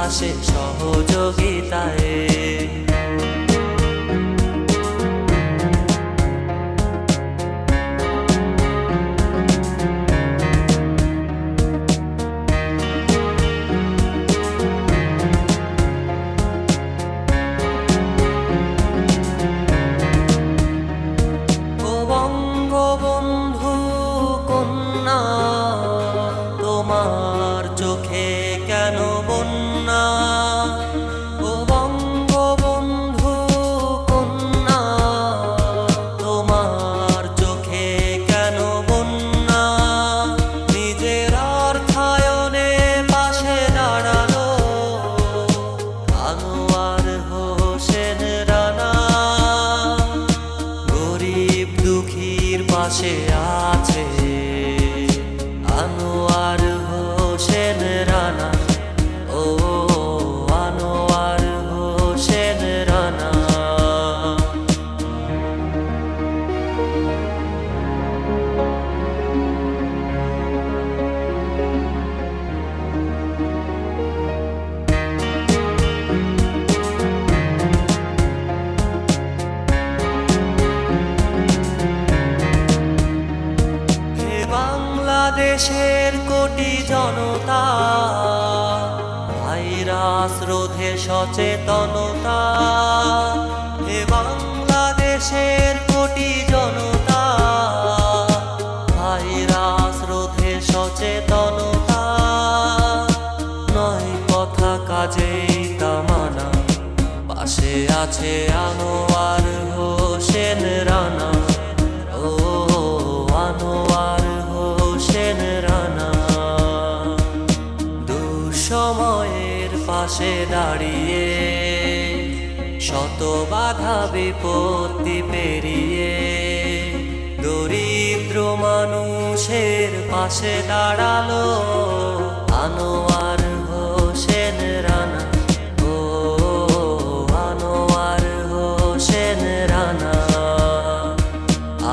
আসে সহযোগিতায়। তোমার চোখে কেন বন্যা, ও বঙ্গবন্ধু কন্যা, তোমার চোখে কেন বন্যা? নিজের অর্থায়নে পাশে দাঁড়ালো আনোয়ার হোসেন রানা। গরিব দুঃখীর পাশে আছে আনোয়ার হোসেন রানা, ও আনোয়ার হোসেন রানা। বাংলাদেশের কোটি জনতা, ভাইরাস রোধে সচেতনতা। হে বাংলাদেশের কোটি জনতা, ভাইরাস রোধে সচেতনতা। নয় কথা কাজেই তামানা, পাশে আছে আনোয়ার হোসেন রানা, ও আনোয়ার হোসেন রানা। দুঃসময়ের পাশে দাঁড়িয়ে শত বাধা বিপত্তি পেরিয়ে দরিদ্র মানুষের পাশে দাঁড়ালো আনোয়ার হোসেন রানা, ও আনোয়ার হোসেন রানা।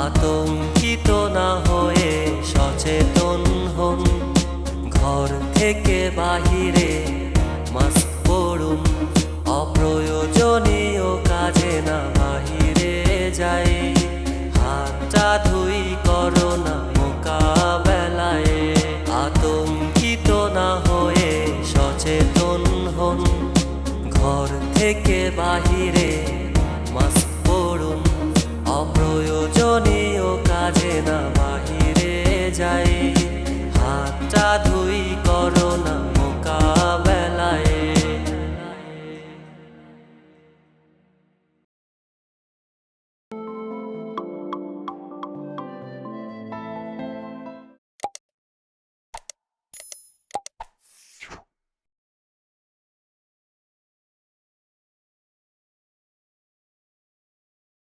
আতঙ্কিত না হয়ে সচেতন হন, ঘর থেকে বাহিরে মাস্ক পরুন, অপ্রয়োজনীয় কাজে না বাহিরে যাই। হাতটা ধুই করোনা মোকাবেলায়। আতঙ্কিত না হয়ে সচেতন হন, ঘর থেকে বাহিরে